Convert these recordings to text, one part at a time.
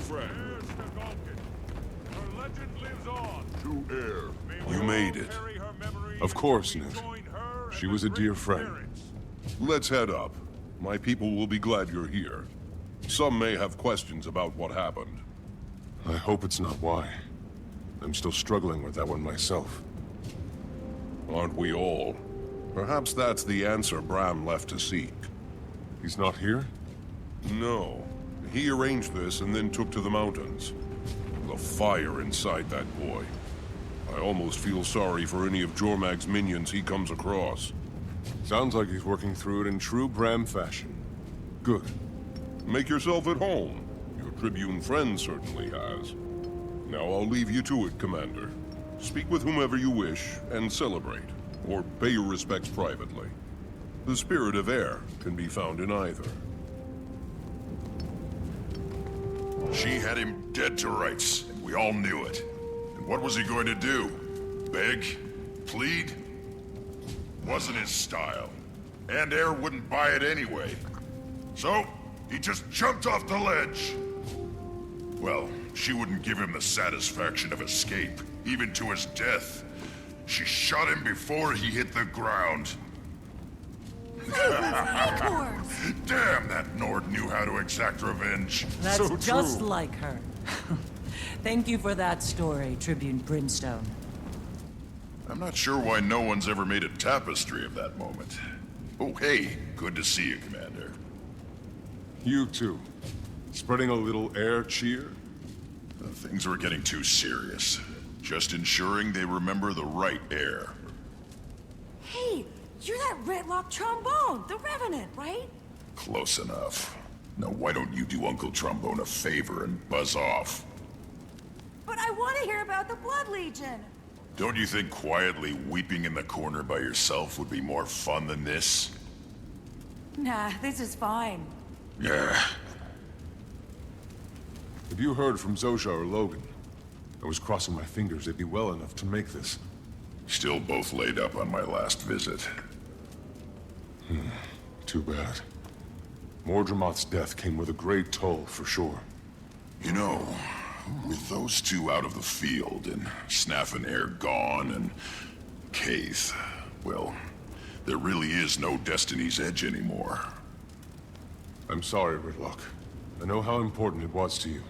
friend. Her legend lives on. To Air. May You we made all it. carry her memory Of course, as we Newt. join her She and was the a dear great friend. spirits. Let's head up. My people will be glad you're here. Some may have questions about what happened. I hope it's not why. I'm still struggling with that one myself. Aren't we all? Perhaps that's the answer Bram left to seek. He's not here? No. He arranged this and then took to the mountains. The fire inside that boy. I almost feel sorry for any of Jormag's minions he comes across. Sounds like he's working through it in true Bram fashion. Good. Make yourself at home. Your Tribune friend certainly has. Now I'll leave you to it, Commander. Speak with whomever you wish, and celebrate. Or pay your respects privately. The spirit of air can be found in either. She had him dead to rights, and we all knew it. And what was he going to do? Beg? Plead? Wasn't his style. And Air wouldn't buy it anyway. So, he just jumped off the ledge. Well, she wouldn't give him the satisfaction of escape, even to his death. She shot him before he hit the ground. Damn, that Nord knew how to exact revenge. That's So just true. like her. Thank you for that story, Tribune Brimstone. I'm not sure why no one's ever made a tapestry of that moment. Oh, hey, good to see you, Commander. You too. Spreading a little air cheer? Things were getting too serious. Just ensuring they remember the right Air. Hey, you're that Redlock trombone, the Revenant, right? Close enough. Now why don't you do Uncle Trombone a favor and buzz off? But I want to hear about the Blood Legion. Don't you think quietly weeping in the corner by yourself would be more fun than this? Nah, this is fine. Yeah. Have you heard from Zosha or Logan? I was crossing my fingers they'd be well enough to make this. Still both laid up on my last visit. Too bad. Mordremoth's death came with a great toll, for sure. You know, with those two out of the field, and Snaff and Air gone, and Kaith, well, there really is no Destiny's Edge anymore. I'm sorry, Ridlock. I know how important it was to you.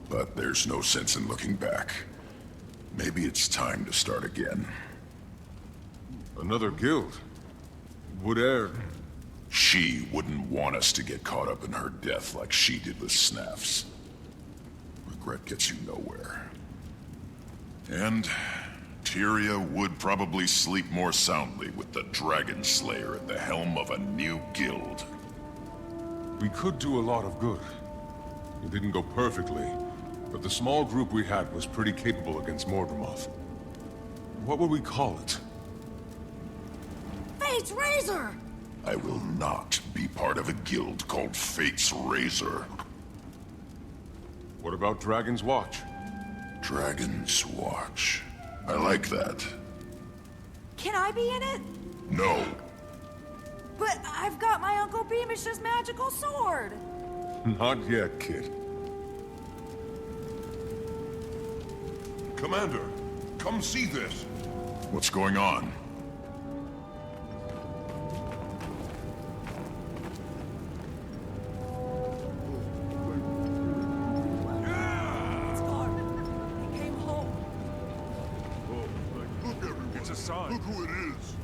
But there's no sense in looking back. Maybe it's time to start again. Another guild? Would Air... She wouldn't want us to get caught up in her death like she did with Snaff's. Regret gets you nowhere. And Tyria would probably sleep more soundly with the Dragon Slayer at the helm of a new guild. We could do a lot of good. It didn't go perfectly, but the small group we had was pretty capable against Mordremoth. What would we call it? Fate's Razor! I will not be part of a guild called Fate's Razor. What about Dragon's Watch? Dragon's Watch. I like that. Can I be in it? No. But I've got my Uncle Beamish's magical sword! Not yet, kid. Commander, come see this. What's going on? It's gone. It came home. Look, everyone. It's a sign. Look who it is.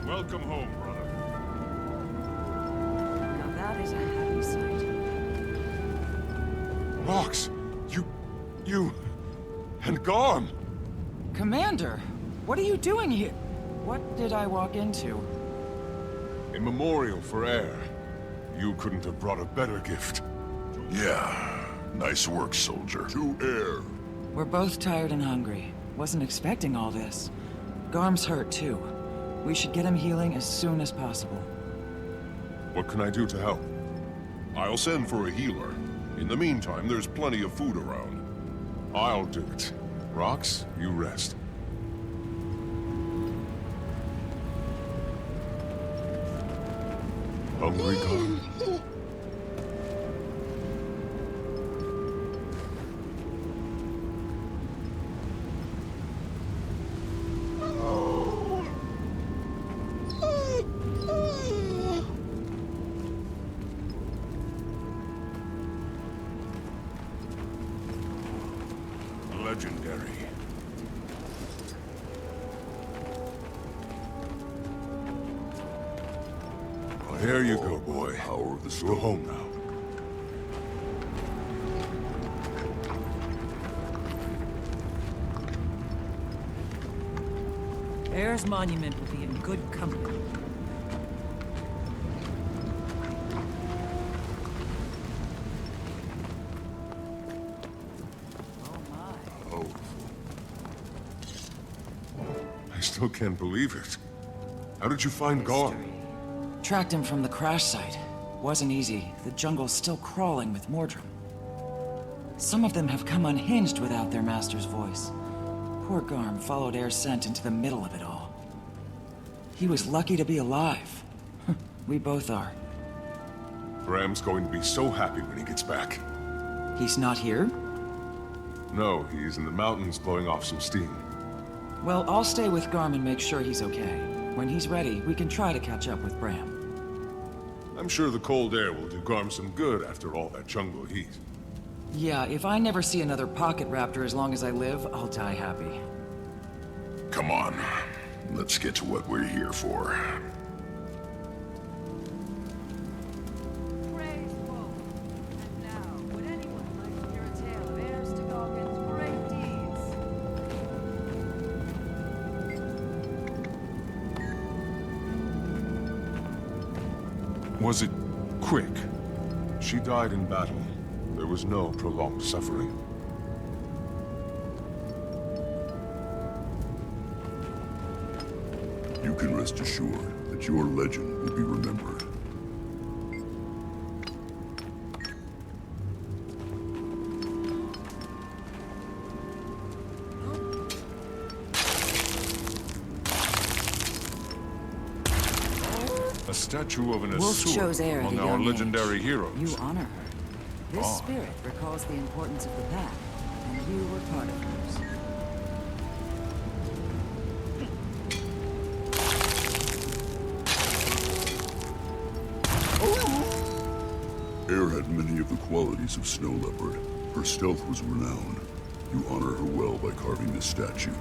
Welcome home, brother. Now that is a happy sight. Rox! You... and Garm! Commander, what are you doing here? What did I walk into? A memorial for Air. You couldn't have brought a better gift. Yeah. Nice work, soldier. To Air. We're both tired and hungry. Wasn't expecting all this. Garm's hurt too. We should get him healing as soon as possible. What can I do to help? I'll send for a healer. In the meantime, there's plenty of food around. I'll do it. Rox, you rest. Hungry, Garm? Legendary. Well, here you go, boy. Power of the Go stone. home now. Heir's monument will be in good company. Oh my. Oh. I still can't believe it. How did you find Garm? Tracked him from the crash site. Wasn't easy. The jungle's still crawling with Mordrum. Some of them have come unhinged without their master's voice. Poor Garm followed Heir's scent into the middle of it all. He was lucky to be alive. We both are. Bram's going to be so happy when he gets back. He's not here? No, he's in the mountains blowing off some steam. Well, I'll stay with Garm and make sure he's okay. When he's ready, we can try to catch up with Bram. I'm sure the cold air will do Garm some good after all that jungle heat. Yeah, if I never see another pocket raptor as long as I live, I'll die happy. Come on. Let's get to what we're here for. Praise Woe. And now, would anyone like to hear a tale of heirs to Goggins' great deeds? Was it quick? She died in battle. There was no prolonged suffering. You can rest assured that your legend will be remembered. A statue of an Wolf Asur shows heir at among a our young legendary age. heroes. You honor her. This Ah. spirit recalls the importance of the path, and you were part of hers. Heir had many of the qualities of Snow Leopard. Her stealth was renowned. You honor her well by carving this statue.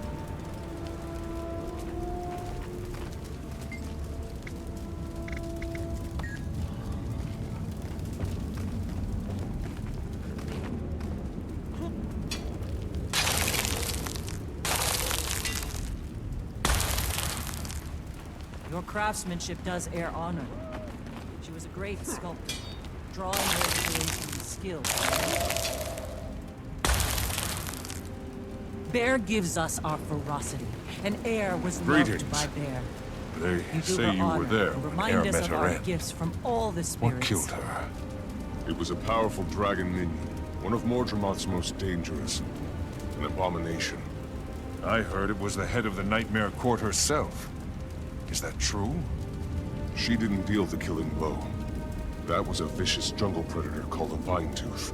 Your craftsmanship does Heir honor. She was a great sculptor, drawing her inspiration and skill. Bear gives us our ferocity, and Heir was Greetings. loved by Bear. They You do say her you were honor there and when remind Heir us met of her our end. gifts from all the spirits. What killed her? It was a powerful dragon minion, one of Mordremoth's most dangerous. An abomination. I heard it was the head of the Nightmare Court herself. Is that true? She didn't deal the killing blow. That was a vicious jungle predator called a Vine Tooth.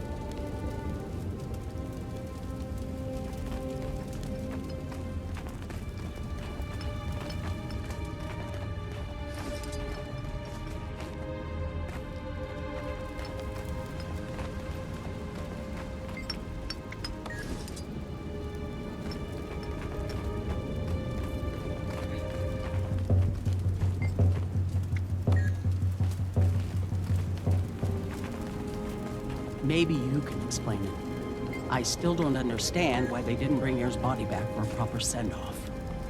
Maybe you can explain it. I still don't understand why they didn't bring Heir's body back for a proper send-off.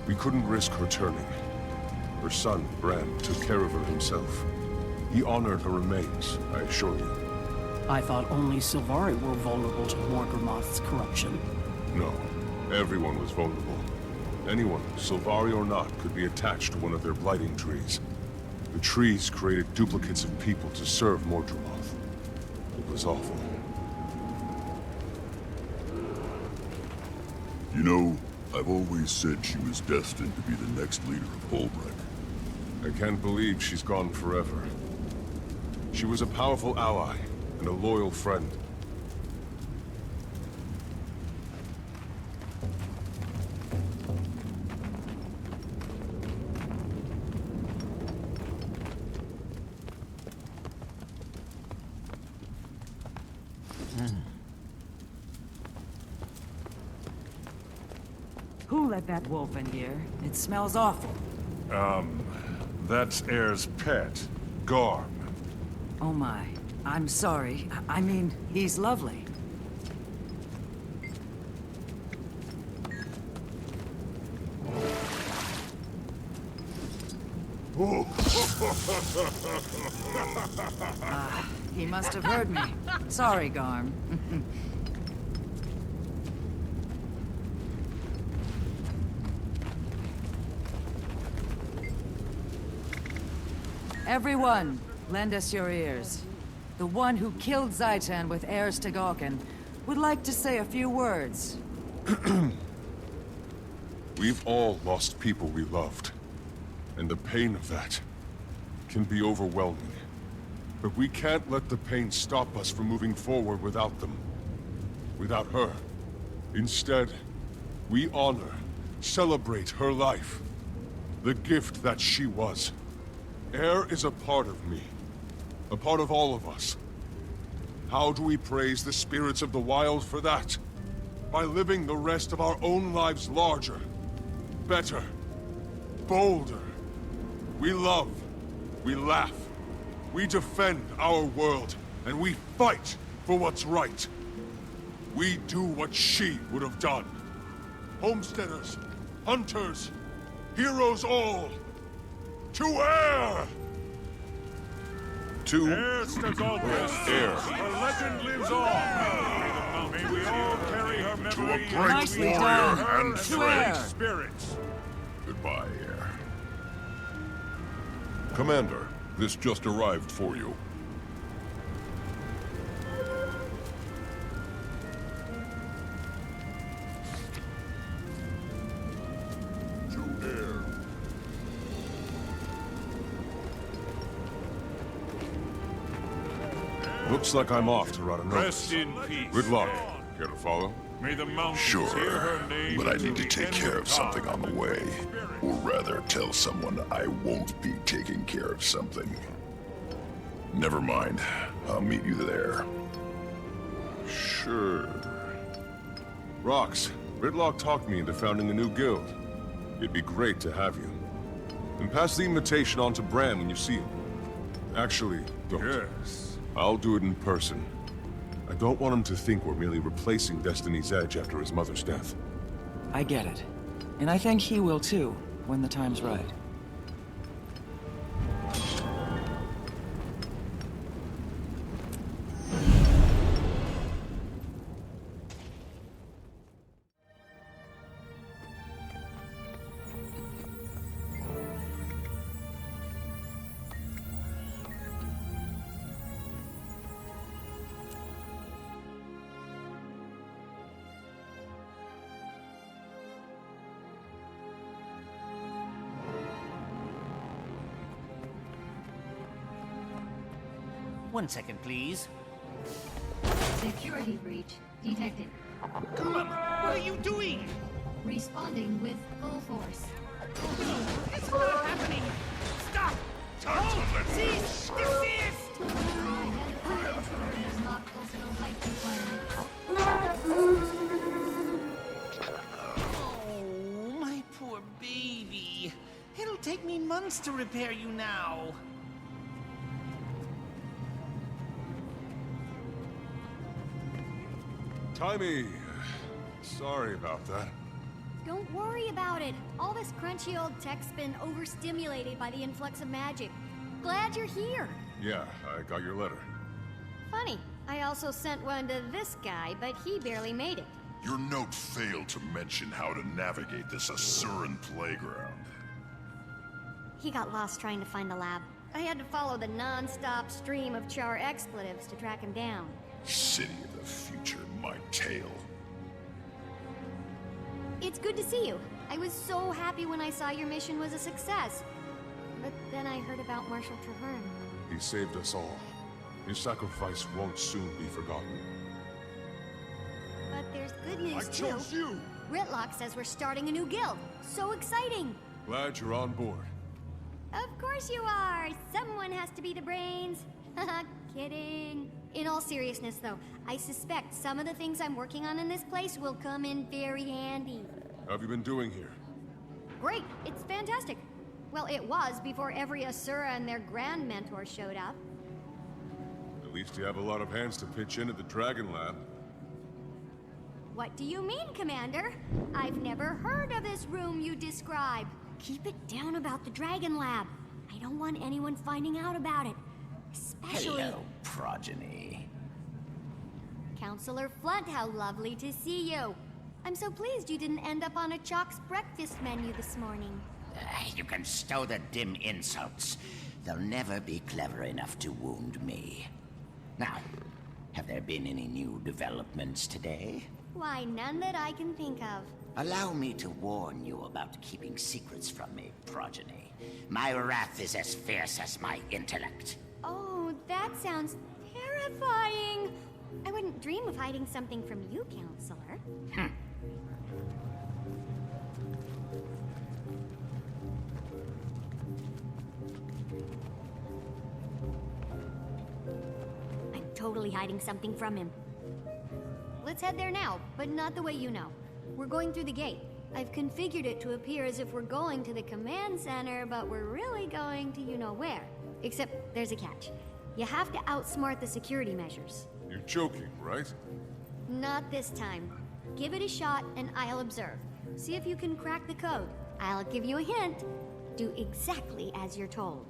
We couldn't risk returning. Her son, Bran, took care of her himself. He honored her remains, I assure you. I thought only Sylvari were vulnerable to Morgremoth's corruption. No, everyone was vulnerable. Anyone, Sylvari or not, could be attached to one of their blighting trees. The trees created duplicates of people to serve Mordremoth. It was awful. You know, I've always said she was destined to be the next leader of Holbrook. I can't believe she's gone forever. She was a powerful ally and a loyal friend. Who let that wolf in here? It smells awful. That's Heir's pet, Garm. Oh my. I'm sorry. I mean, he's lovely. He must have heard me. Sorry, Garm. Everyone, lend us your ears. The one who killed Zaitan with heirs to Gawkin would like to say a few words. We've all lost people we loved. And the pain of that can be overwhelming. But we can't let the pain stop us from moving forward without them. Without her. Instead, we honor, celebrate her life. The gift that she was. Heir is a part of me. A part of all of us. How do we praise the spirits of the wild for that? By living the rest of our own lives larger. Better. Bolder. We love. We laugh. We defend our world. And we fight for what's right. We do what she would have done. Homesteaders. Hunters. Heroes all. To Heir! To Heirs to Gawkin. Heir. Her legend lives on. May we all carry her To a memory great Nicely warrior done. and To friend. Heir. spirits. Goodbye, Heir. Commander, this just arrived for you. To Heir. Looks like I'm off to run a Rest notice. in peace. Good luck. Heir. Care to follow? May the mountains Sure, hear her name but I need to the take end care of something time. on the way. Or rather, tell someone I won't be taking care of something. Never mind. I'll meet you there. Sure. Rox, Ridlock talked me into founding a new guild. It'd be great to have you. And pass the invitation on to Bran when you see him. Actually, don't. Yes. I'll do it in person. I don't want him to think we're merely replacing Destiny's Edge after his mother's death. I get it. And I think he will too, when the time's right. One second, please. Security breach detected. Come on, what are you doing? Responding with full force. It's not happening! Stop! Hold! Cease! Desist! Does not fulfill height requirements. Oh, my poor baby. It'll take me months to repair you now. Timmy! Sorry about that. Don't worry about it. All this crunchy old tech's been overstimulated by the influx of magic. Glad you're here. Yeah, I got your letter. Funny, I also sent one to this guy, but he barely made it. Your note failed to mention how to navigate this Asuran playground. He got lost trying to find the lab. I had to follow the non-stop stream of Char expletives to track him down. City of the future, my tail. It's good to see you. I was so happy when I saw your mission was a success. But then I heard about Marshal Traherne. He saved us all. Your sacrifice won't soon be forgotten. But there's good news, I chose too. you! Gritlock says we're starting a new guild. So exciting! Glad you're on board. Of course you are! Someone has to be the brains. Haha, kidding. In all seriousness, though, I suspect some of the things I'm working on in this place will come in very handy. How have you been doing here? Great! It's fantastic. Well, it was before every Asura and their grand mentor showed up. At least you have a lot of hands to pitch in at the Dragon Lab. What do you mean, Commander? I've never heard of this room you describe. Keep it down about the Dragon Lab. I don't want anyone finding out about it. Especially... Hello, progeny. Counselor Flunt, how lovely to see you. I'm so pleased you didn't end up on a Chalk's breakfast menu this morning. You can stow the dim insults. They'll never be clever enough to wound me. Now, have there been any new developments today? Why, none that I can think of. Allow me to warn you about keeping secrets from me, progeny. My wrath is as fierce as my intellect. Oh, that sounds terrifying. I wouldn't dream of hiding something from you, Counselor. I'm totally hiding something from him. Let's head there now, but not the way you know. We're going through the gate. I've configured it to appear as if we're going to the command center, but we're really going to you-know-where. Except there's a catch. You have to outsmart the security measures. You're joking, right? Not this time. Give it a shot and I'll observe. See if you can crack the code. I'll give you a hint. Do exactly as you're told.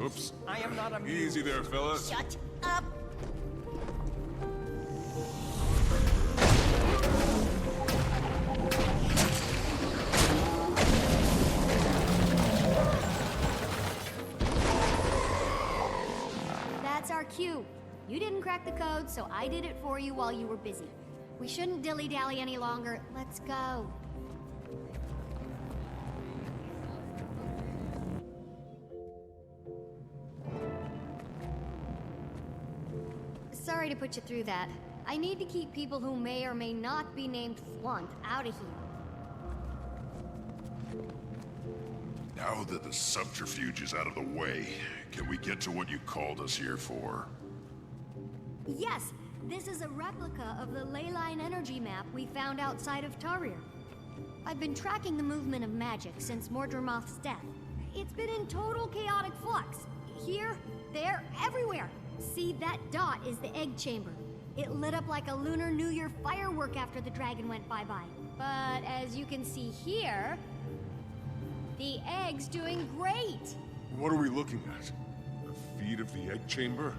Oops. I am not amused. Easy there, fella. Shut up! That's our cue. You didn't crack the code, so I did it for you while you were busy. We shouldn't dilly-dally any longer. Let's go. Sorry to put you through that. I need to keep people who may or may not be named Flunt out of here. Now that the subterfuge is out of the way, can we get to what you called us here for? Yes, this is a replica of the leyline energy map we found outside of Tarir. I've been tracking the movement of magic since Mordremoth's death. It's been in total chaotic flux. Here, there, everywhere. See, that dot is the egg chamber. It lit up like a Lunar New Year firework after the dragon went bye-bye. But as you can see here, the egg's doing great. What are we looking at? The feed of the egg chamber?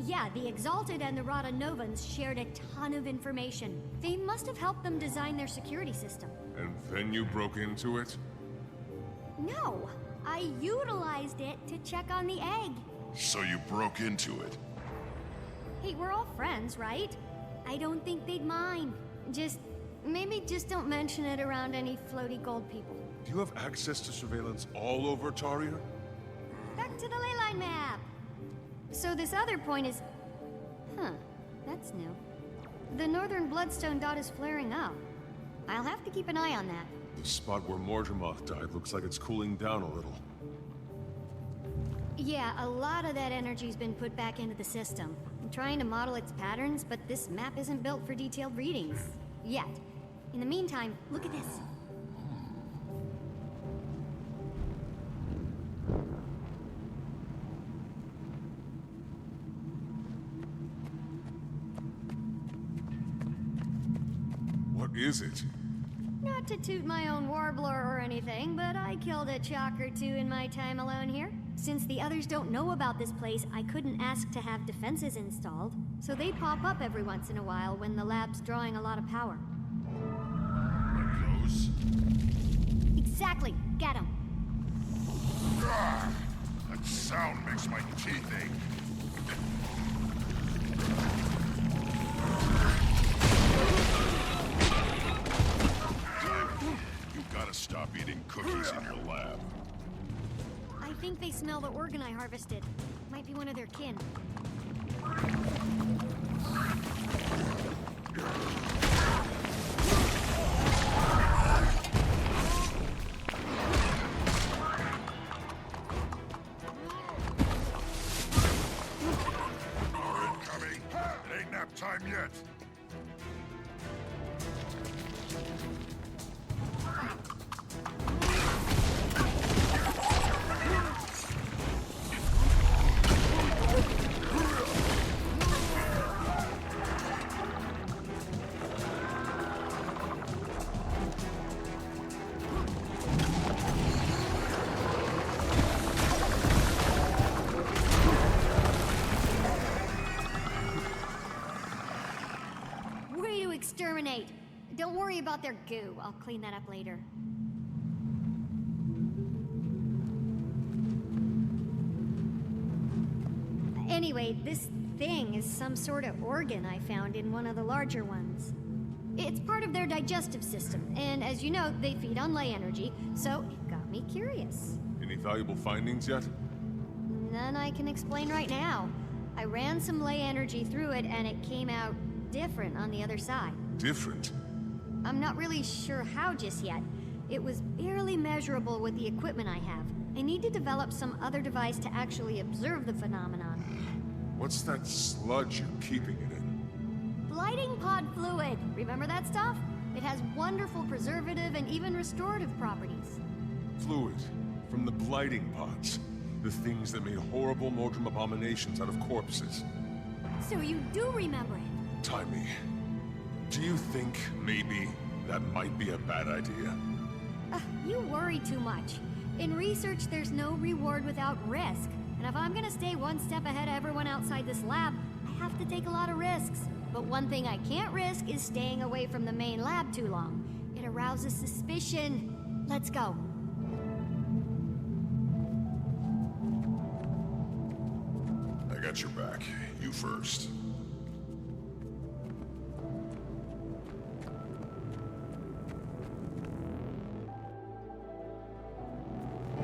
Yeah, the Exalted and the Rada Novans shared a ton of information. They must have helped them design their security system. And then you broke into it? No, I utilized it to check on the egg. So you broke into it? Hey, we're all friends, right? I don't think they'd mind. Maybe just don't mention it around any floaty gold people. Do you have access to surveillance all over Tarir? Back to the leyline map. So this other point is... Huh, that's new. The northern bloodstone dot is flaring up. I'll have to keep an eye on that. The spot where Mordremoth died looks like it's cooling down a little. Yeah, a lot of that energy's been put back into the system. I'm trying to model its patterns, but this map isn't built for detailed readings. Yet. In the meantime, look at this. What is it? Not to toot my own warbler or anything, but I killed a chalk or two in my time alone here. Since the others don't know about this place, I couldn't ask to have defenses installed, so they pop up every once in a while when the lab's drawing a lot of power. Like those? Exactly! Get 'em! I Sound makes my teeth ache. You gotta stop eating cookies in your lab. I think they smell the organ I harvested. Might be one of their kin. More incoming. It ain't nap time yet. Way to exterminate! Don't worry about their goo. I'll clean that up later. Anyway, this thing is some sort of organ I found in one of the larger ones. It's part of their digestive system, and as you know, they feed on ley energy, so it got me curious. Any valuable findings yet? None I can explain right now. I ran some ley energy through it, and it came out different on the other side. Different? I'm not really sure how just yet. It was barely measurable with the equipment I have. I need to develop some other device to actually observe the phenomenon. What's that sludge you're keeping it in? Blighting pod fluid. Remember that stuff? It has wonderful preservative and even restorative properties. Fluid. From the blighting pods. The things that made horrible Mordrum abominations out of corpses. So you do remember it? Timey, do you think maybe that might be a bad idea? You worry too much. In research, there's no reward without risk. And if I'm gonna stay one step ahead of everyone outside this lab, I have to take a lot of risks. But one thing I can't risk is staying away from the main lab too long. It arouses suspicion. Let's go. I got your back. You first.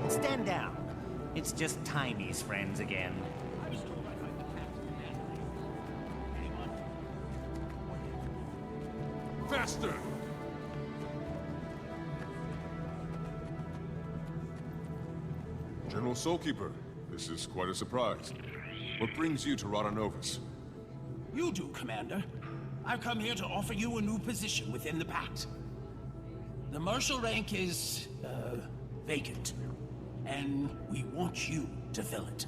Stand down. It's just Timey's friends again. Faster! General Soulkeeper, this is quite a surprise. What brings you to Rodonovus? You do, Commander. I've come here to offer you a new position within the Pact. The Marshal rank is, vacant. And we want you to fill it.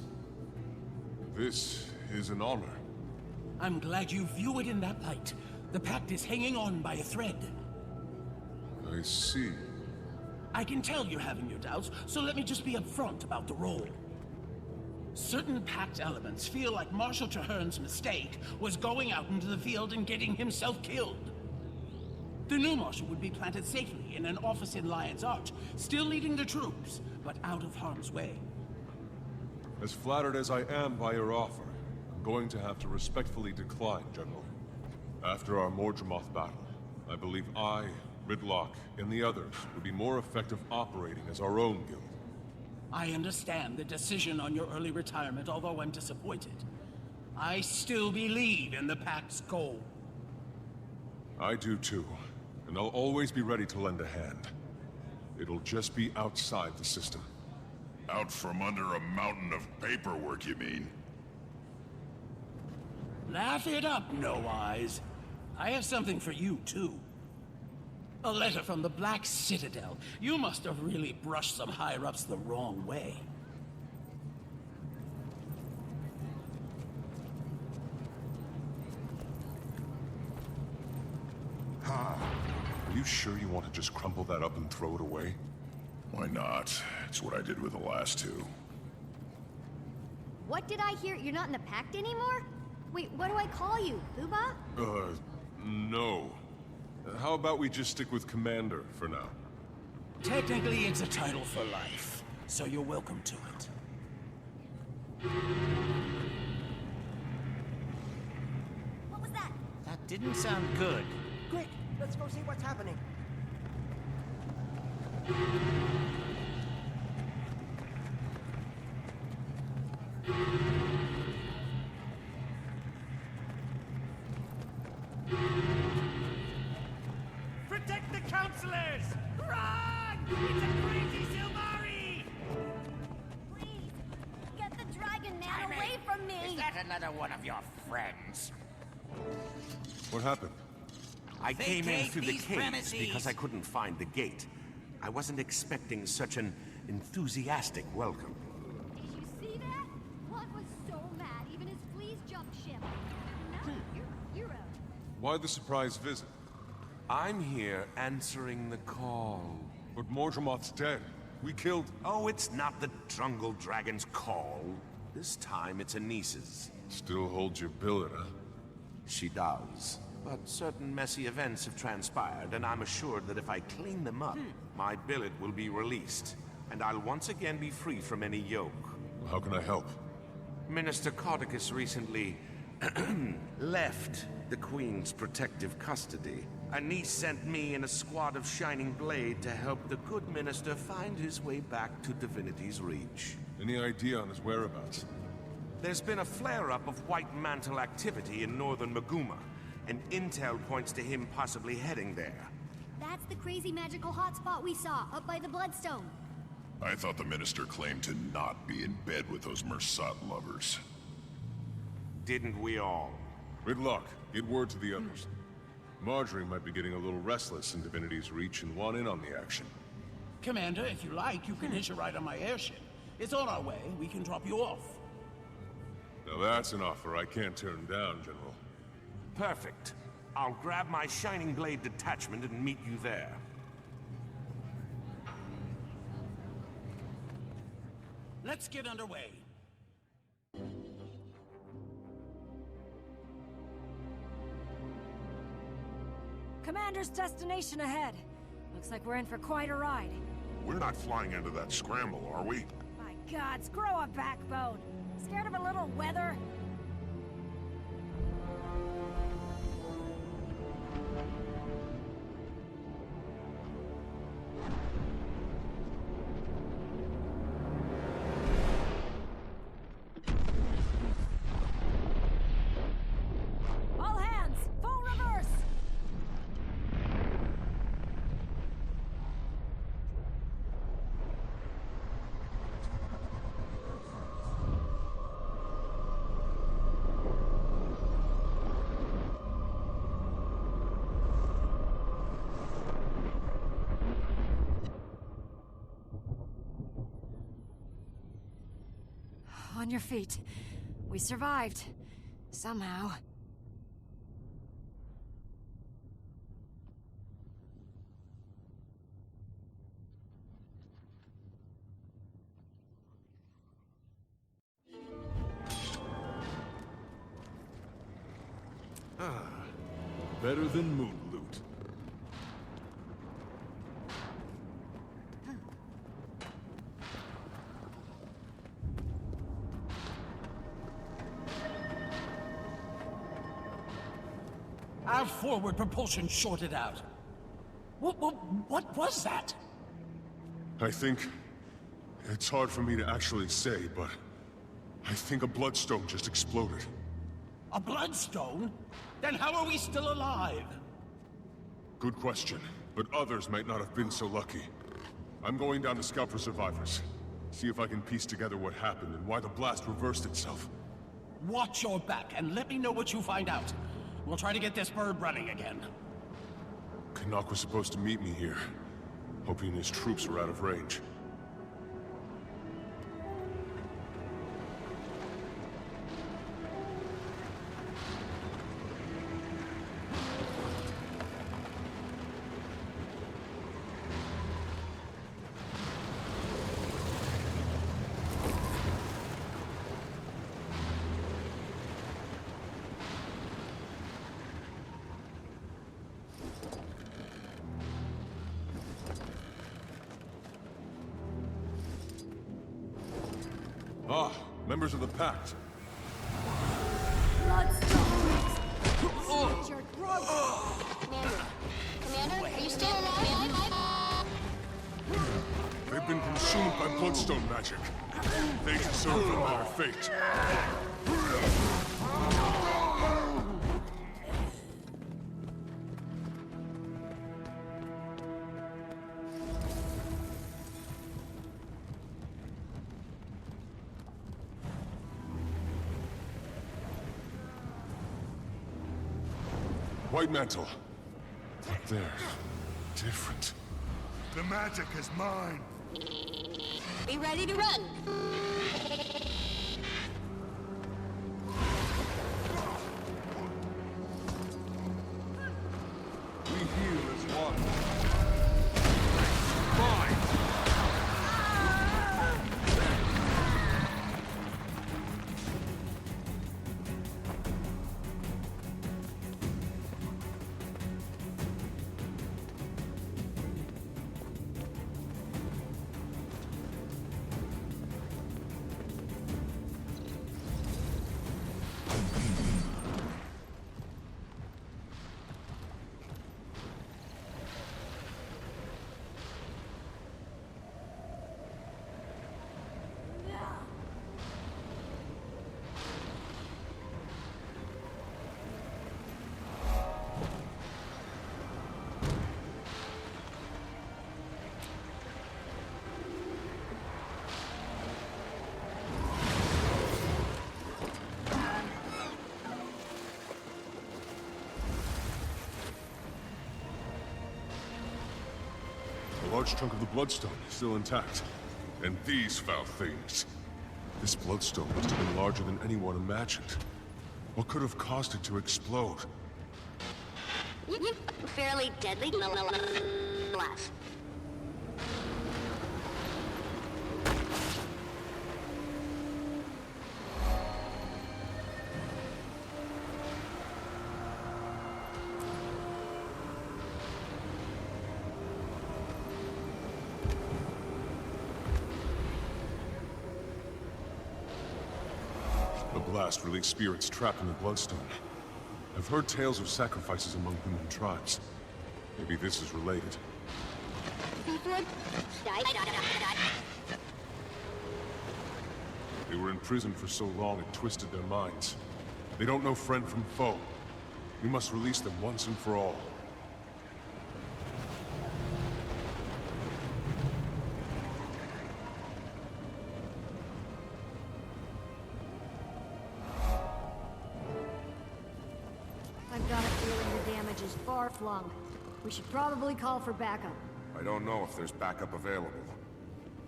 This is an honor. I'm glad you view it in that light. The Pact is hanging on by a thread. I see. I can tell you're having your doubts, so let me just be upfront about the role. Certain Pact elements feel like Marshal Traherne's mistake was going out into the field and getting himself killed. The new Marshal would be planted safely in an office in Lion's Arch, still leading the troops, but out of harm's way. As flattered as I am by your offer, I'm going to have to respectfully decline, General. After our Mordremoth battle, I believe I, Ridlock, and the others would be more effective operating as our own guild. I understand the decision on your early retirement, although I'm disappointed. I still believe in the Pact's goal. I do too, and I'll always be ready to lend a hand. It'll just be outside the system. Out from under a mountain of paperwork, you mean? Laugh it up, No Eyes. I have something for you, too. A letter from the Black Citadel. You must have really brushed some higher-ups the wrong way. Are you sure you want to just crumple that up and throw it away? Why not? It's what I did with the last two. What did I hear? You're not in the Pact anymore? Wait, what do I call you? Booba? No. How about we just stick with Commander for now? Technically, it's a title for life, so you're welcome to it. What was that? That didn't sound good. Quick, let's go see what's happening. Protect the counselors! Run! It's a crazy Silvari! Please, get the dragon man away from me! Is that another one of your friends? What happened? I came in Vacate through the these caves premises. because I couldn't find the gate. I wasn't expecting such an enthusiastic welcome. Did you see that? Blunt was so mad, even his fleas jumped ship. Now you're a hero. Why the surprise visit? I'm here answering the call. But Mordremoth's dead. We killed... Oh, it's not the Jungle Dragon's call. This time it's Anis's. Still holds your billet, huh? She does. But certain messy events have transpired, and I'm assured that if I clean them up, my billet will be released, and I'll once again be free from any yoke. Well, how can I help? Minister Codicus recently left the Queen's protective custody. Anis sent me and a squad of Shining Blade to help the good minister find his way back to Divinity's Reach. Any idea on his whereabouts? There's been a flare-up of White Mantle activity in northern Maguma, and intel points to him possibly heading there. That's the crazy magical hotspot we saw, up by the Bloodstone. I thought the minister claimed to not be in bed with those Mersat lovers. Didn't we all? Good luck. Get word to the others. Marjorie might be getting a little restless in Divinity's Reach and want in on the action. Commander, if you like, you can hitch a ride on my airship. It's on our way. We can drop you off. Now that's an offer I can't turn down, General. Perfect. I'll grab my Shining Blade detachment and meet you there. Let's get underway. Commander's destination ahead. Looks like we're in for quite a ride. We're not flying into that scramble, are we? My gods, grow a backbone. Scared of a little weather? All hands, full reverse! On your feet. We survived. Somehow. Better than moon loot. Our forward propulsion shorted out. What was that? I think... It's hard for me to actually say, but... I think a bloodstone just exploded. A bloodstone? Then how are we still alive? Good question, but others might not have been so lucky. I'm going down to scout for survivors. See if I can piece together what happened and why the blast reversed itself. Watch your back and let me know what you find out. We'll try to get this bird running again. Canuck was supposed to meet me here, hoping his troops were out of range. Members of the Pact. Bloodstones! Commander, Commander, are you still alive? They've been consumed by bloodstone magic. They deserve a better fate. White Mantle. They're different. The magic is mine. Be ready to run. We heal as one. Fine. A large chunk of the bloodstone is still intact. And these foul things. This bloodstone must have been larger than anyone imagined. What could have caused it to explode? Fairly deadly blast. The blast released spirits trapped in the bloodstone. I've heard tales of sacrifices among human tribes. Maybe this is related. They were in prison for so long it twisted their minds. They don't know friend from foe. We must release them once and for all. I've got a feeling the damage is far-flung. We should probably call for backup. I don't know if there's backup available.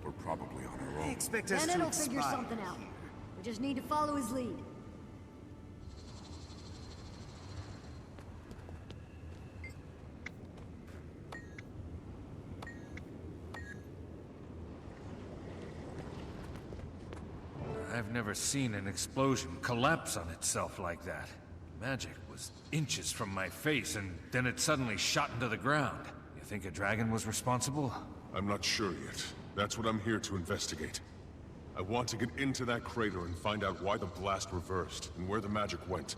We're probably on our own. Expect us Bennett to will figure expire. something out. We just need to follow his lead. I've never seen an explosion collapse on itself like that. Magic was inches from my face, and then it suddenly shot into the ground. You think a dragon was responsible? I'm not sure yet. That's what I'm here to investigate. I want to get into that crater and find out why the blast reversed, and where the magic went.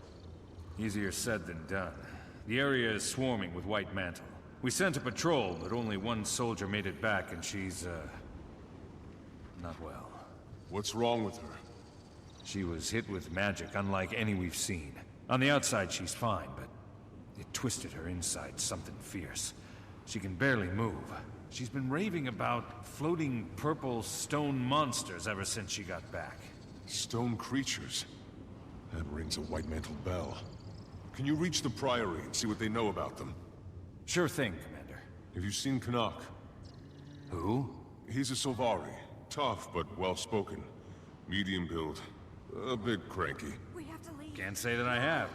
Easier said than done. The area is swarming with White Mantle. We sent a patrol, but only one soldier made it back, and she's, not well. What's wrong with her? She was hit with magic unlike any we've seen. On the outside, she's fine, but it twisted her inside something fierce. She can barely move. She's been raving about floating purple stone monsters ever since she got back. Stone creatures? That rings a White Mantle bell. Can you reach the Priory and see what they know about them? Sure thing, Commander. Have you seen Canuck? Who? He's a Solvari. Tough, but well-spoken. Medium build. A bit cranky. Can't say that I have.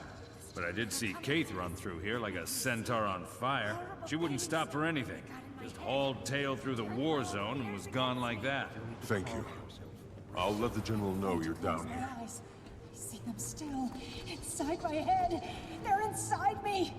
But I did see Kaith run through here like a centaur on fire. She wouldn't stop for anything. Just hauled tail through the war zone and was gone like that. Thank you. I'll let the General know you're down here. I see them still. Inside my head. They're inside me.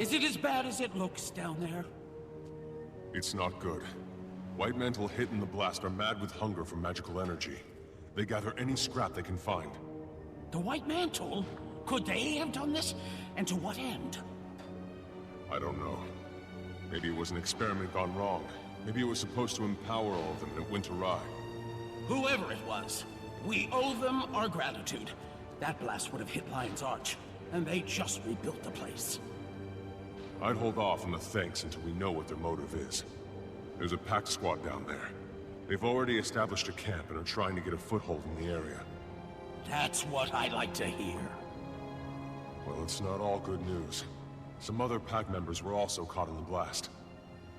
Is it as bad as it looks down there? It's not good. White Mantle hit in the blast are mad with hunger for magical energy. They gather any scrap they can find. The White Mantle? Could they have done this? And to what end? I don't know. Maybe it was an experiment gone wrong. Maybe it was supposed to empower all of them and it went awry. Whoever it was, we owe them our gratitude. That blast would have hit Lion's Arch, and they just rebuilt the place. I'd hold off on the thanks until we know what their motive is. There's a packed squad down there. They've already established a camp and are trying to get a foothold in the area. That's what I like to hear. Well, it's not all good news. Some other pack members were also caught in the blast.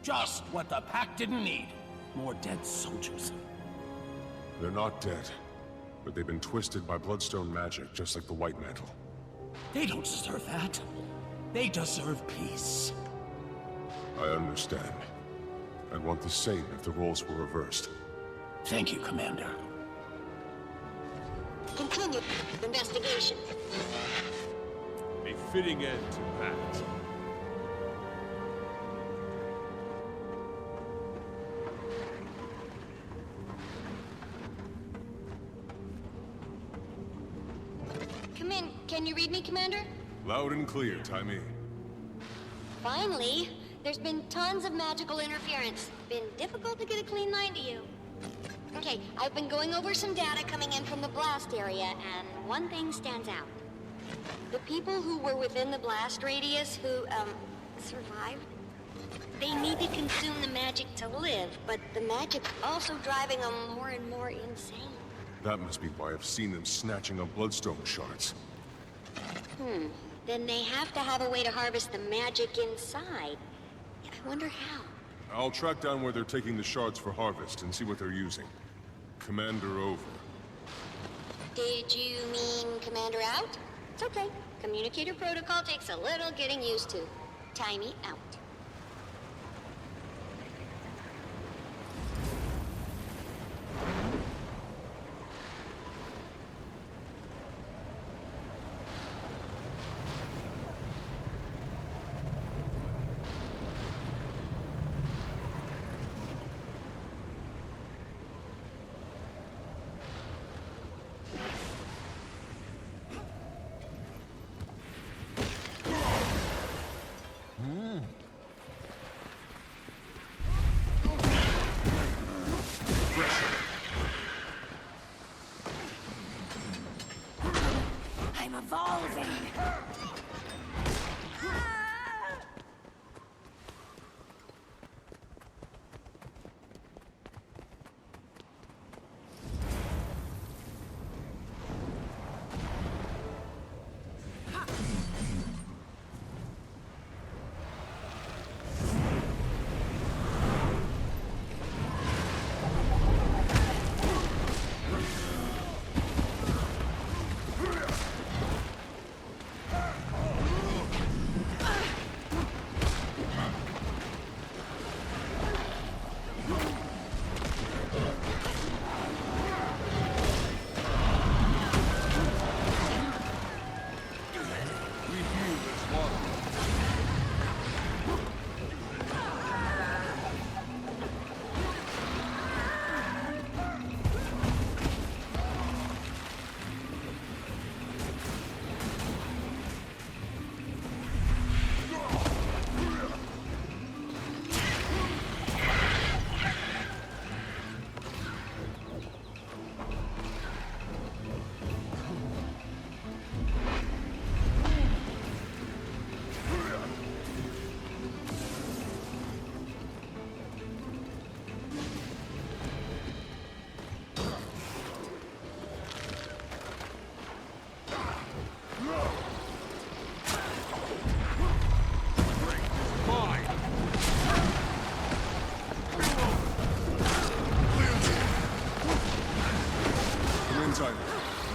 Just what the pack didn't need. More dead soldiers. They're not dead, but they've been twisted by Bloodstone magic, just like the White Mantle. They don't deserve that. They deserve peace. I understand. I'd want the same if the roles were reversed. Thank you, Commander. Continue investigation. A fitting end to Pact. Come in. Can you read me, Commander? Loud and clear, Timey. Finally. There's been tons of magical interference. Been difficult to get a clean line to you. Okay, I've been going over some data coming in from the blast area, and one thing stands out. The people who were within the blast radius who, survived, they need to consume the magic to live, but the magic's also driving them more and more insane. That must be why I've seen them snatching up Bloodstone shards. Then they have to have a way to harvest the magic inside. I wonder how. I'll track down where they're taking the shards for harvest and see what they're using. Commander over. Did you mean Commander out? It's okay. Communicator protocol takes a little getting used to. Timey out. I'm evolving!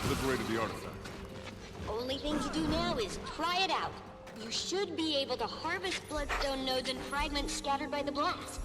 Liberated the artifact. Only thing to do now is try it out. You should be able to harvest bloodstone nodes and fragments scattered by the blast.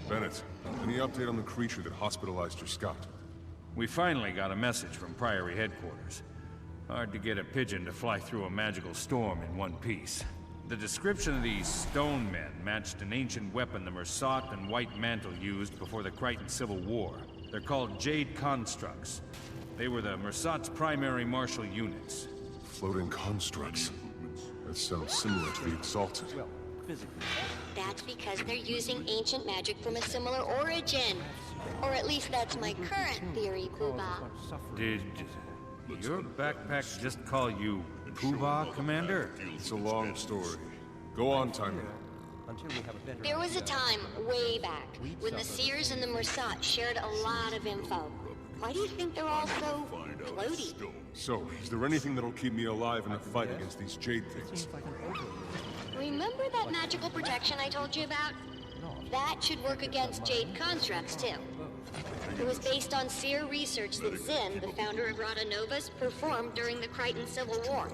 Bennett, any update on the creature that hospitalized your scout? We finally got a message from Priory headquarters. Hard to get a pigeon to fly through a magical storm in one piece. The description of these stone men matched an ancient weapon the Mersat and White Mantle used before the Crichton Civil War. They're called Jade Constructs. They were the Mersat's primary martial units. Floating constructs. That sounds similar to the Exalted. That's because they're using ancient magic from a similar origin. Or at least that's my current theory, Poobah. Did your backpack just call you Poobah, Commander? It's a long story. Go on, Timer. There was a time, way back, when the Seers and the Mersat shared a lot of info. Why do you think they're all so floaty? So, is there anything that'll keep me alive in a fight against these Jade things? Remember that magical protection I told you about? That should work against Jade constructs, too. It was based on Seer research that Zinn, the founder of Rada Novus, performed during the Crichton Civil War.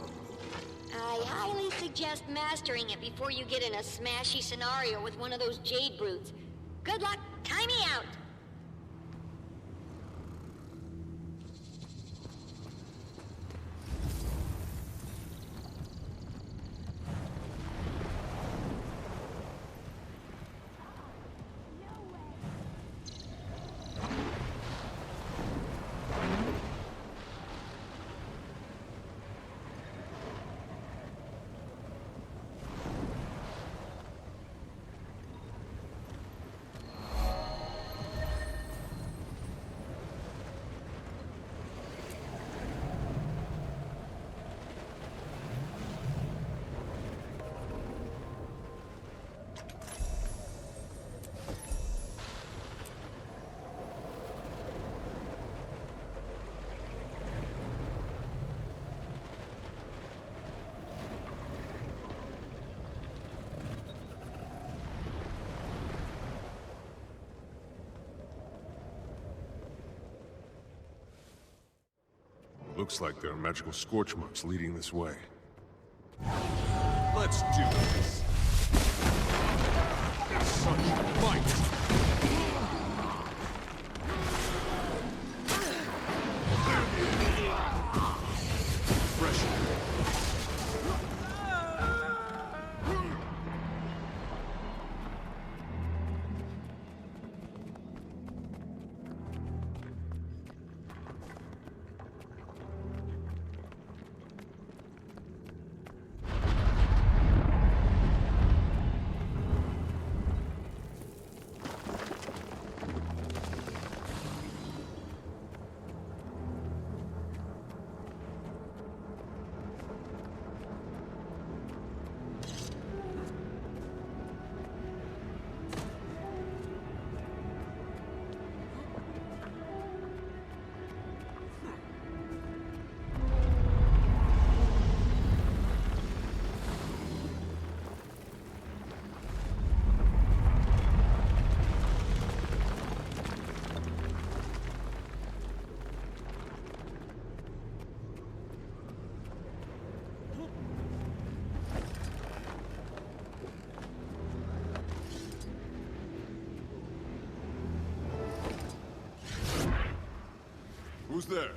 I highly suggest mastering it before you get in a smashy scenario with one of those Jade brutes. Good luck, time me out! Looks like there are magical scorch marks leading this way. Let's do this. Such might. Who's there?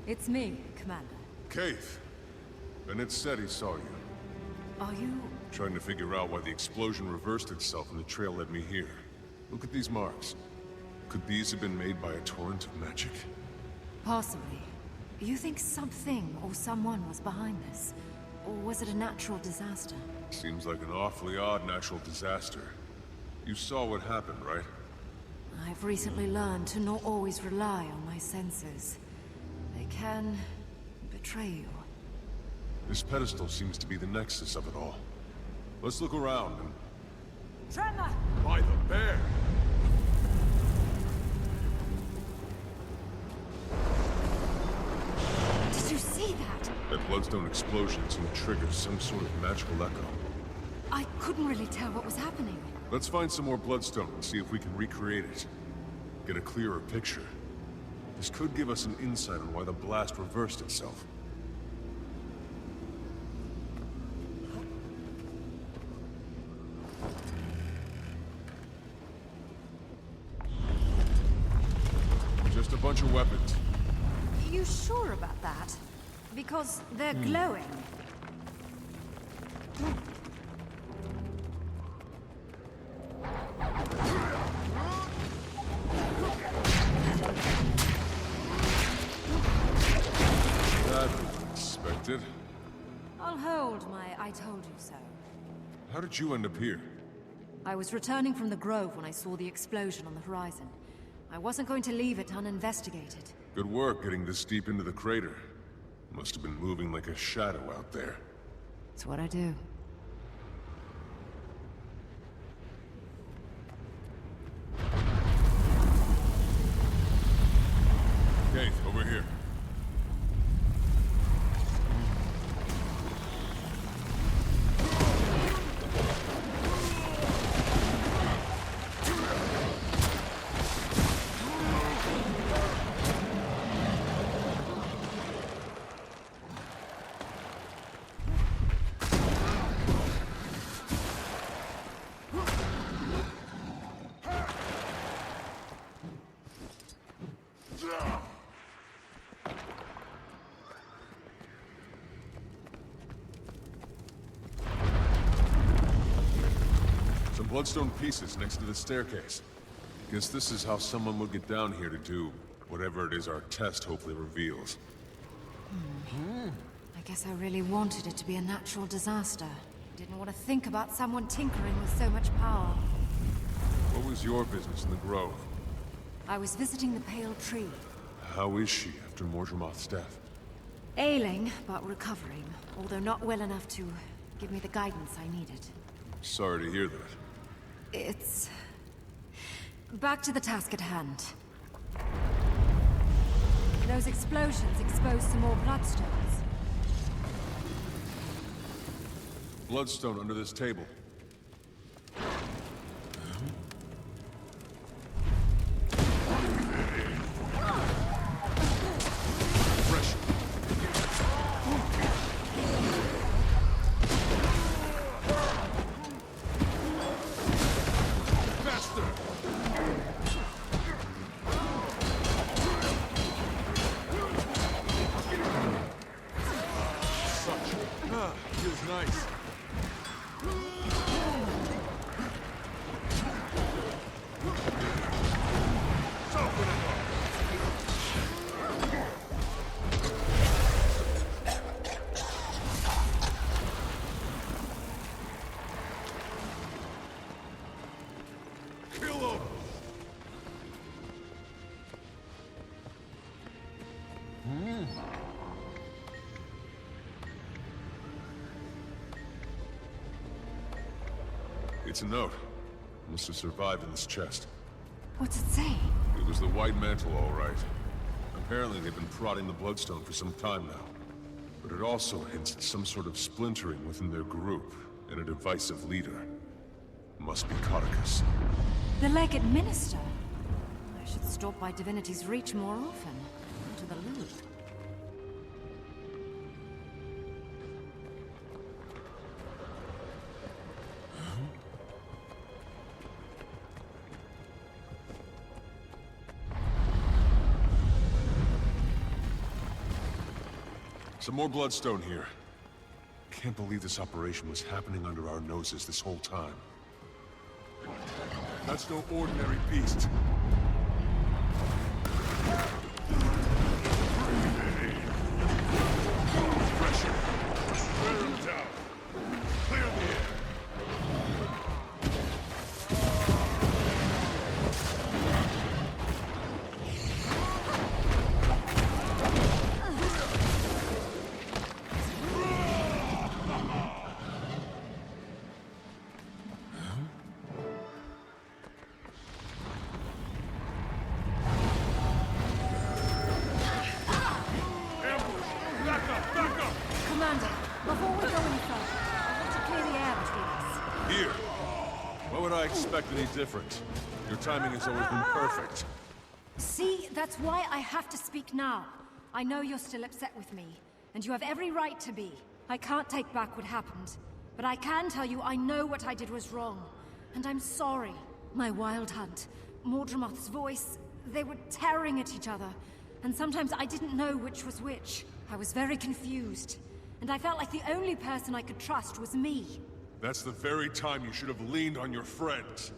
It's me, Commander. Keith. Bennett said he saw you. Are you... Trying to figure out why the explosion reversed itself and the trail led me here. Look at these marks. Could these have been made by a torrent of magic? Possibly. You think something or someone was behind this? Or was it a natural disaster? Seems like an awfully odd natural disaster. You saw what happened, right? I've recently learned to not always rely on my senses. They can betray you. This pedestal seems to be the nexus of it all. Let's look around and... Tremor! By the bear! Did you see that? That bloodstone explosion seemed to trigger some sort of magical echo. I couldn't really tell what was happening. Let's find some more bloodstone and see if we can recreate it. Get a clearer picture. This could give us an insight on why the blast reversed itself. Just a bunch of weapons. You sure about that? Because they're glowing. That was unexpected. I'll hold my I told you so. How did you end up here? I was returning from the grove when I saw the explosion on the horizon. I wasn't going to leave it uninvestigated. Good work getting this deep into the crater. Must have been moving like a shadow out there. It's what I do. Kate, over here. Some bloodstone pieces next to the staircase. Guess this is how someone would get down here to do whatever it is our test hopefully reveals. I guess I really wanted it to be a natural disaster. Didn't want to think about someone tinkering with so much power. What was your business in the grove? I was visiting the Pale Tree. How is she after Mordremoth's death? Ailing, but recovering. Although not well enough to give me the guidance I needed. Sorry to hear that. It's... back to the task at hand. Those explosions exposed some more bloodstones. Bloodstone under this table. Fresh. Faster! Feels nice. Kill him! It's a note. Must have survived in this chest. What's it say? It was the White Mantle, all right. Apparently they've been prodding the Bloodstone for some time now. But it also hints at some sort of splintering within their group, and a divisive leader. Must be Codicus. The Legate Minister? I should stop by Divinity's Reach more often. Into the loop. Some more Bloodstone here. Can't believe this operation was happening under our noses this whole time. That's no ordinary beast. expect any different. Your timing has always been perfect. See, that's why I have to speak now. I know you're still upset with me, and you have every right to be. I can't take back what happened, but I can tell you I know what I did was wrong, and I'm sorry. My wild hunt, Mordremoth's voice, they were tearing at each other, and sometimes I didn't know which was which. I was very confused, and I felt like the only person I could trust was me. That's the very time you should have leaned on your friends.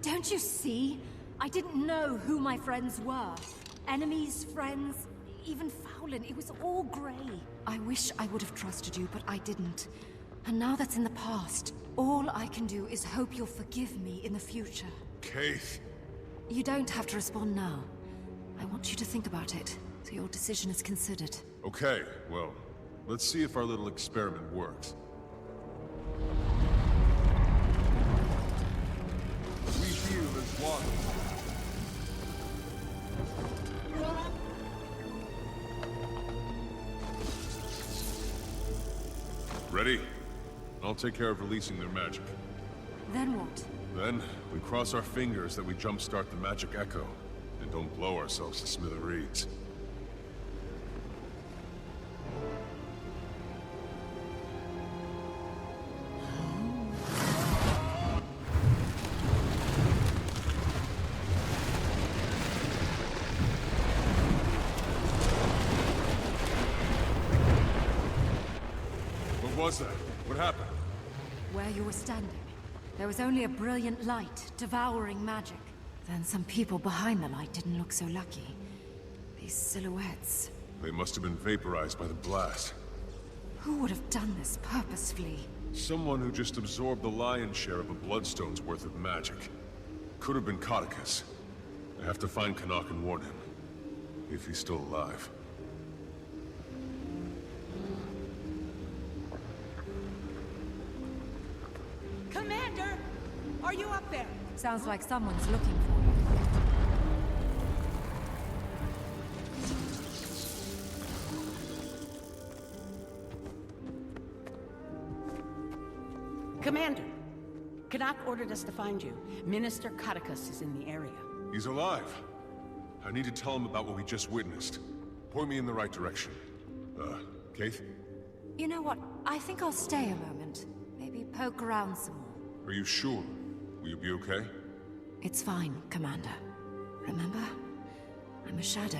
Don't you see? I didn't know who my friends were. Enemies, friends, even Fowlin. It was all grey. I wish I would have trusted you, but I didn't. And now that's in the past. All I can do is hope you'll forgive me in the future. Keith. You don't have to respond now. I want you to think about it, so your decision is considered. Okay, well, let's see if our little experiment works. We heal as one. Ready? I'll take care of releasing their magic. Then what? Then, we cross our fingers that we jumpstart the magic echo, and don't blow ourselves to smithereens. What was that? What happened? Where you were standing, there was only a brilliant light, devouring magic. Then some people behind the light didn't look so lucky. These silhouettes. They must have been vaporized by the blast. Who would have done this purposefully? Someone who just absorbed the lion's share of a bloodstone's worth of magic. Could have been Codicus. I have to find Canuck and warn him. If he's still alive. Commander! Are you up there? Sounds like someone's looking for you. Commander, Canuck ordered us to find you. Minister Codicus is in the area. He's alive. I need to tell him about what we just witnessed. Point me in the right direction. Keith? You know what? I think I'll stay a moment. Maybe poke around some more. Are you sure? Will you be okay? It's fine, Commander. Remember? I'm a shadow.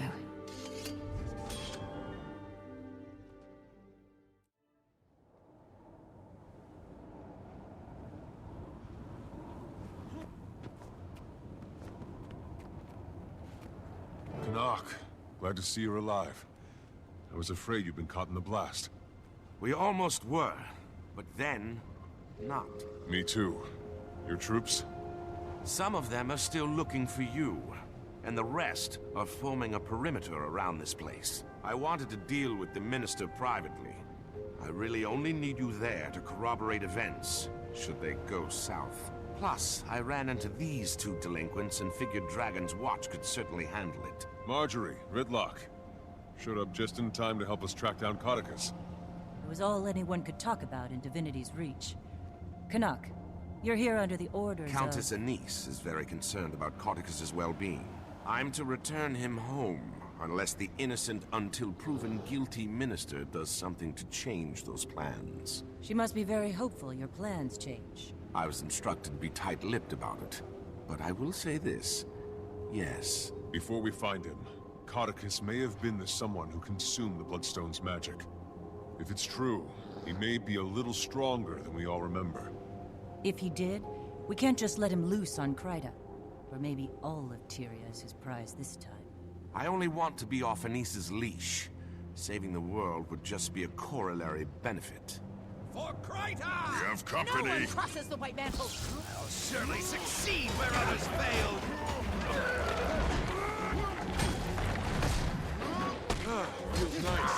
Canuck, glad to see you're alive. I was afraid you'd been caught in the blast. We almost were, but then, not. Me too. Your troops? Some of them are still looking for you, and the rest are forming a perimeter around this place. I wanted to deal with the Minister privately. I really only need you there to corroborate events, should they go south. Plus, I ran into these two delinquents and figured Dragon's Watch could certainly handle it. Marjorie, Ridlock. Showed up just in time to help us track down Codicus. It was all anyone could talk about in Divinity's Reach. Canuck, you're here under the orders Countess Anise is very concerned about Codicus's well-being. I'm to return him home, unless the innocent until proven guilty minister does something to change those plans. She must be very hopeful your plans change. I was instructed to be tight-lipped about it. But I will say this. Yes. Before we find him, Codicus may have been the someone who consumed the Bloodstone's magic. If it's true, he may be a little stronger than we all remember. If he did, we can't just let him loose on Kryta. Or maybe all of Tyria is his prize this time. I only want to be off Anise's leash. Saving the world would just be a corollary benefit. For Kryta! We have company! No one crosses the White Mantle! I'll surely succeed where others failed! Feels nice.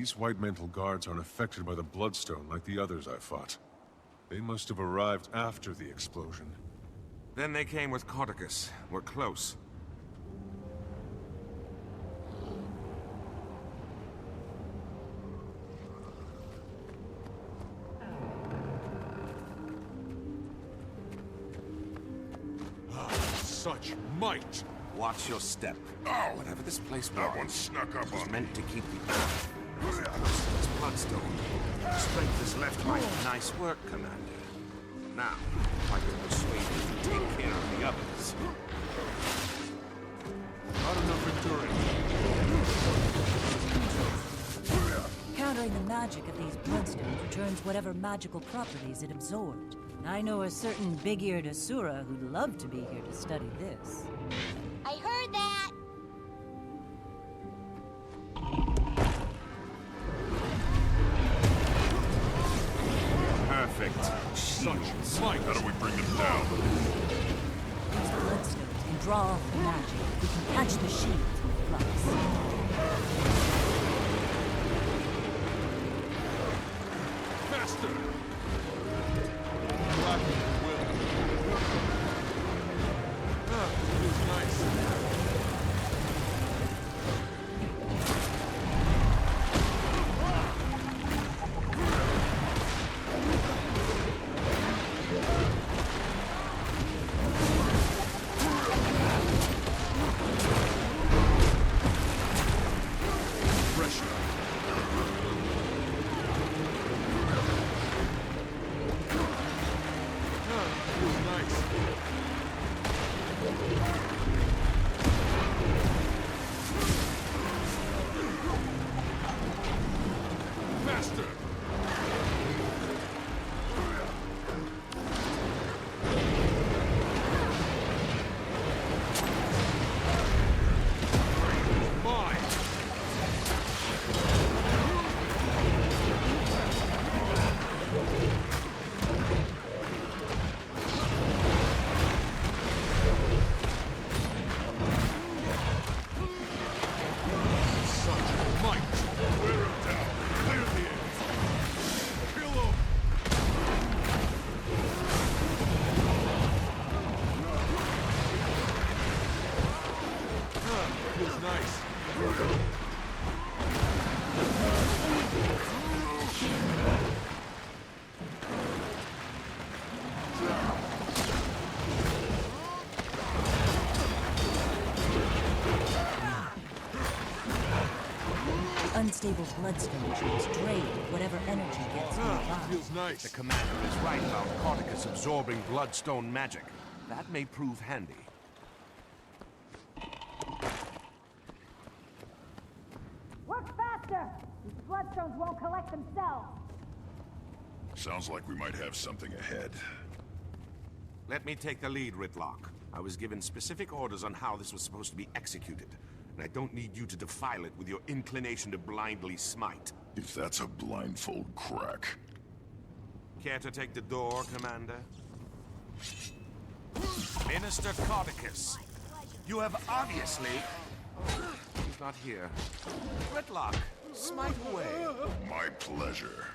These white mantle guards aren't affected by the bloodstone like the others I fought. They must have arrived after the explosion. Then they came with Codicus. We're close. Such might! Watch your step. Oh! Whatever this place was, That one snuck up was on me. meant to keep the It's bloodstone. Strength is left by nice work, Commander. Now, I can persuade you to take care of the others. Not enough endurance. Countering the magic of these bloodstones returns whatever magical properties it absorbed. I know a certain big-eared Asura who'd love to be here to study this. I heard that! Perfect. Such might! How do we bring them down? These bloodstones can draw off the magic. We can catch the shields with flux. Faster! Lacking will. Feels nice. Unstable bloodstone shields drain whatever energy gets nearby. Feels nice. The commander is right about Codicus absorbing bloodstone magic. That may prove handy. Work faster! These bloodstones won't collect themselves. Sounds like we might have something ahead. Let me take the lead, Ritlock. I was given specific orders on how this was supposed to be executed, and I don't need you to defile it with your inclination to blindly smite. If that's a blindfold crack. Care to take the door, Commander? Minister Codicus, you have obviously... He's not here. Ritlock, smite away. My pleasure.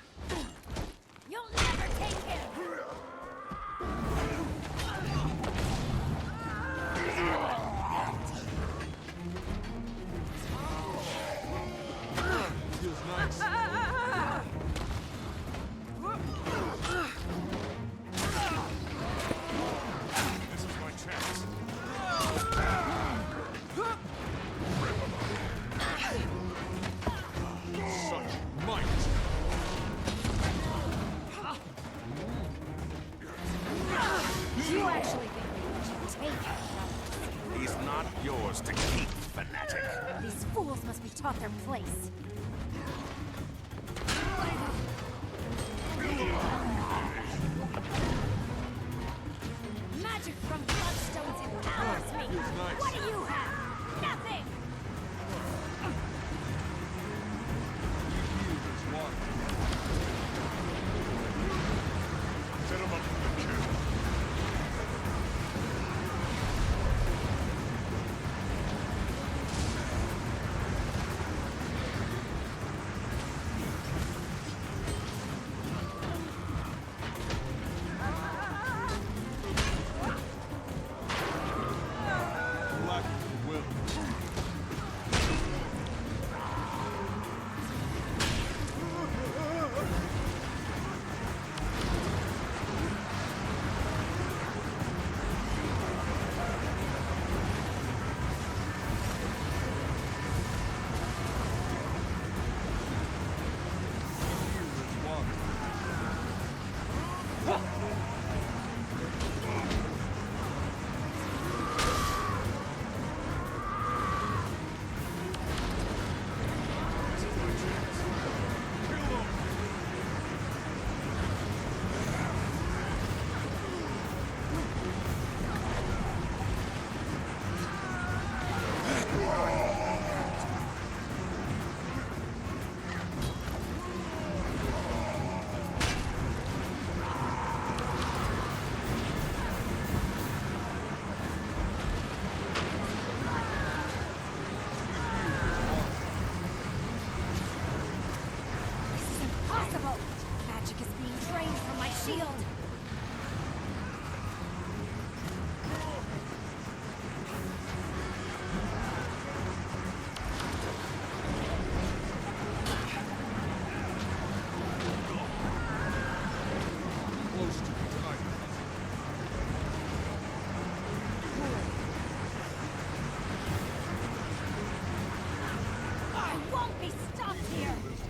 You'll never take him! Feels nice. This is my chance. Such might! You actually think we should take him? He's not yours to keep, fanatic. These fools must be taught their place. Magic from bloodstones empowers me! What do you have? Nothing! Set him up for the kill.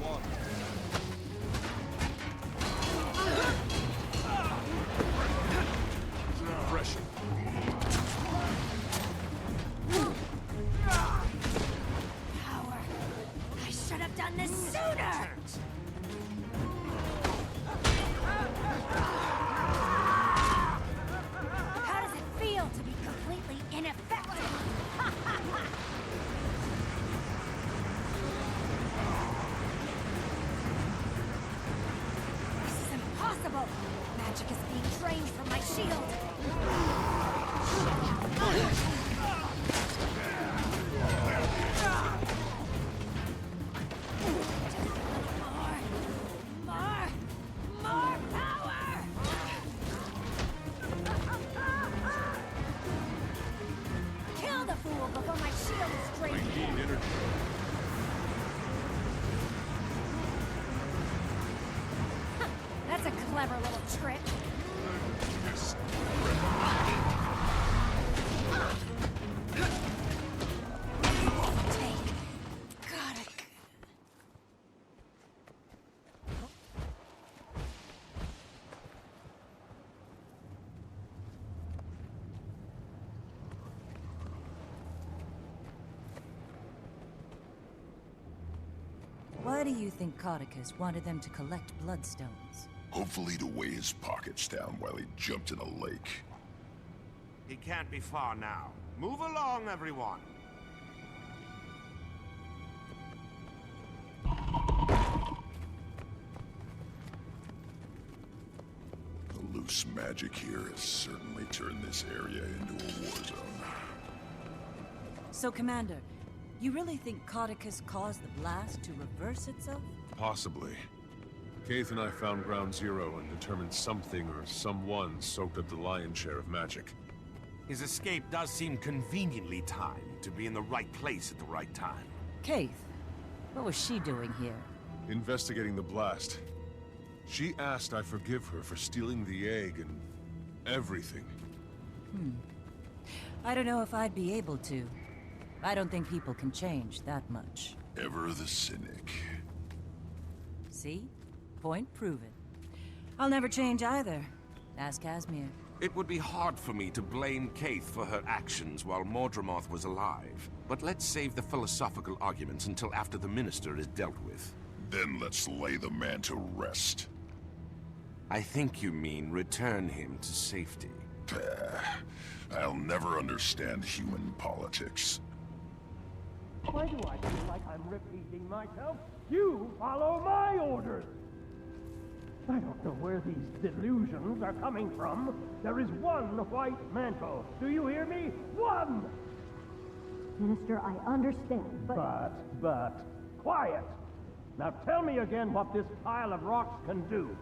one. Pressure. Power. I should have done this sooner! How does it feel to be completely ineffective? This is impossible! Magic is being drained from my shield! More power! Kill the fool before my shield is drained! I need energy. That's a clever little trick. Why do you think Codicus wanted them to collect bloodstones? Hopefully to weigh his pockets down while he jumped in a lake. He can't be far now. Move along, everyone. The loose magic here has certainly turned this area into a war zone. So, Commander, you really think Codicus caused the blast to reverse itself? Possibly. Keith and I found Ground Zero and determined something or someone soaked up the lion's share of magic. His escape does seem conveniently timed to be in the right place at the right time. Keith, what was she doing here? Investigating the blast. She asked I forgive her for stealing the egg and everything. I don't know if I'd be able to. I don't think people can change that much. Ever the cynic. See? Point proven. I'll never change either. Ask Casimir. It would be hard for me to blame Keith for her actions while Mordremoth was alive. But let's save the philosophical arguments until after the Minister is dealt with. Then let's lay the man to rest. I think you mean return him to safety. I'll never understand human politics. Why do I feel like I'm repeating myself? You follow my orders! I don't know where these delusions are coming from. There is one white mantle. Do you hear me? One! Minister, I understand, But, quiet! Now tell me again what this pile of rocks can do.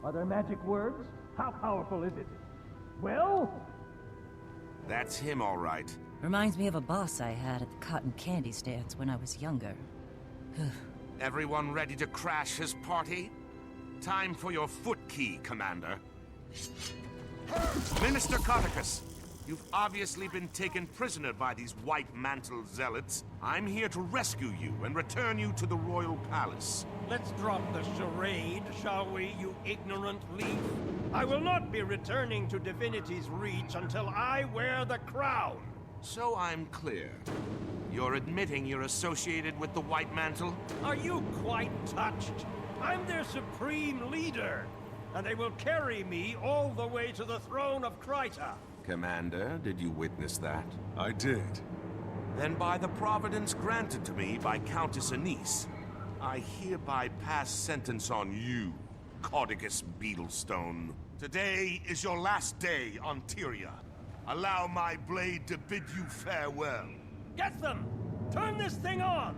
Are there magic words? How powerful is it? Well? That's him, all right. Reminds me of a boss I had at the cotton candy stands when I was younger. Everyone ready to crash his party? Time for your foot key, Commander. Minister Codicus, you've obviously been taken prisoner by these white mantle zealots. I'm here to rescue you and return you to the royal palace. Let's drop the charade, shall we, you ignorant leaf? I will not be returning to Divinity's Reach until I wear the crown. So I'm clear. You're admitting you're associated with the White Mantle? Are you quite touched? I'm their supreme leader, and they will carry me all the way to the throne of Kryta. Commander, did you witness that? I did. Then by the providence granted to me by Countess Anise, I hereby pass sentence on you, Codicus Beetlestone. Today is your last day on Tyria. Allow my blade to bid you farewell. Get them! Turn this thing on!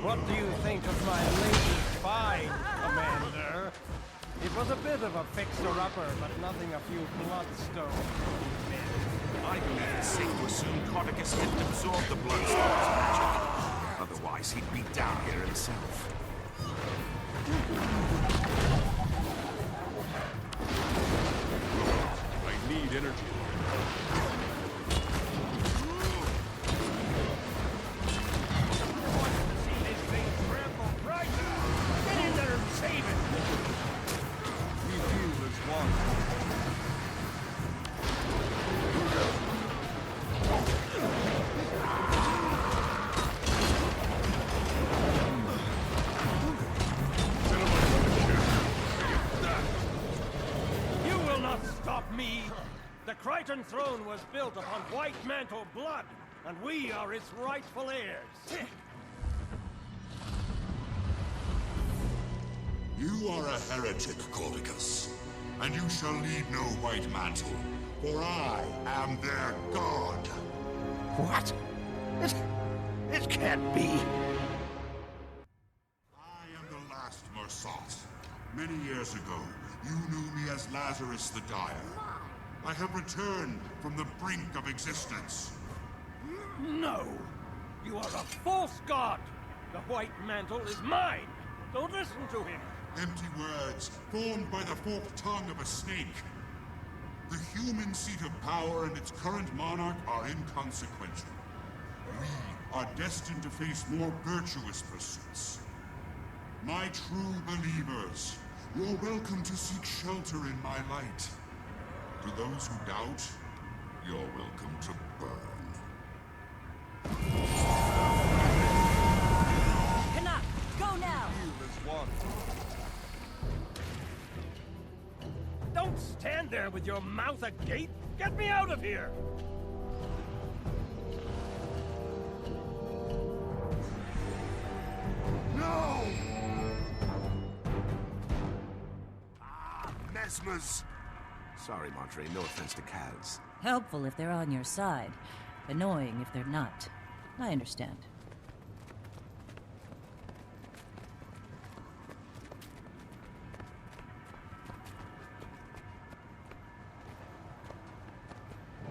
What do you think of my latest find, Commander? It was a bit of a fixer-upper, but nothing a few bloodstones. I believe it's safe to assume Codicus didn't absorb the bloodstone's magic. Otherwise, he'd be down here himself. I need energy. See his face Crichton throne was built upon White Mantle blood, and we are its rightful heirs. You are a heretic, Cordicus, and you shall lead no White Mantle, for I am their god. What? It can't be. I am the last Mersat. Many years ago, you knew me as Lazarus the Dire. I have returned from the brink of existence. No! You are a false god! The White Mantle is mine! Don't listen to him! Empty words, formed by the forked tongue of a snake. The human seat of power and its current monarch are inconsequential. We are destined to face more virtuous pursuits. My true believers, you're welcome to seek shelter in my light. To those who doubt, you're welcome to burn. Canuck, go now! Don't stand there with your mouth agape! Get me out of here! No! Mesmers! Sorry, Marjorie, no offense to Kaz. Helpful if they're on your side. Annoying if they're not. I understand.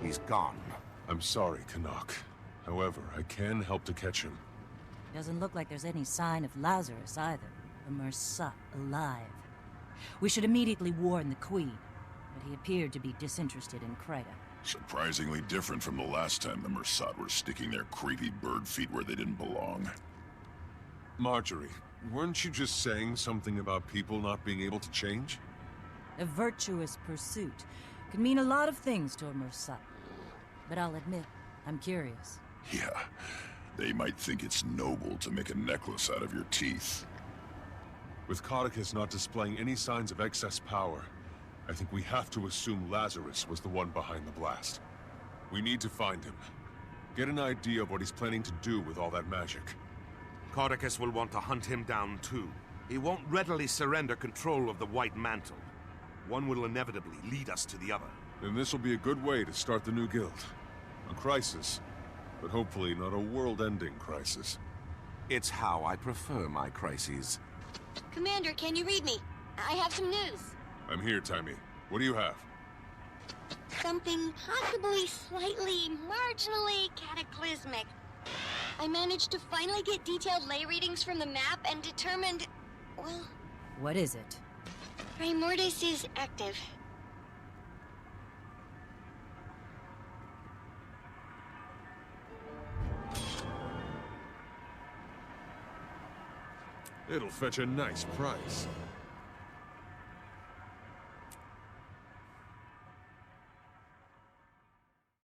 He's gone. I'm sorry, Canuck. However, I can help to catch him. Doesn't look like there's any sign of Lazarus either. The Mersat alive. We should immediately warn the Queen, but he appeared to be disinterested in Kryta. Surprisingly different from the last time the Mersat were sticking their creepy bird feet where they didn't belong. Marjorie, weren't you just saying something about people not being able to change? A virtuous pursuit could mean a lot of things to a Mersat. But I'll admit, I'm curious. Yeah, they might think it's noble to make a necklace out of your teeth. With Codicus not displaying any signs of excess power, I think we have to assume Lazarus was the one behind the blast. We need to find him. Get an idea of what he's planning to do with all that magic. Codicus will want to hunt him down too. He won't readily surrender control of the White Mantle. One will inevitably lead us to the other. Then this will be a good way to start the new guild. A crisis, but hopefully not a world-ending crisis. It's how I prefer my crises. Commander, can you read me? I have some news. I'm here, Timmy. What do you have? Something possibly slightly, marginally cataclysmic. I managed to finally get detailed ley readings from the map and determined, well... What is it? Primordis is active. It'll fetch a nice price.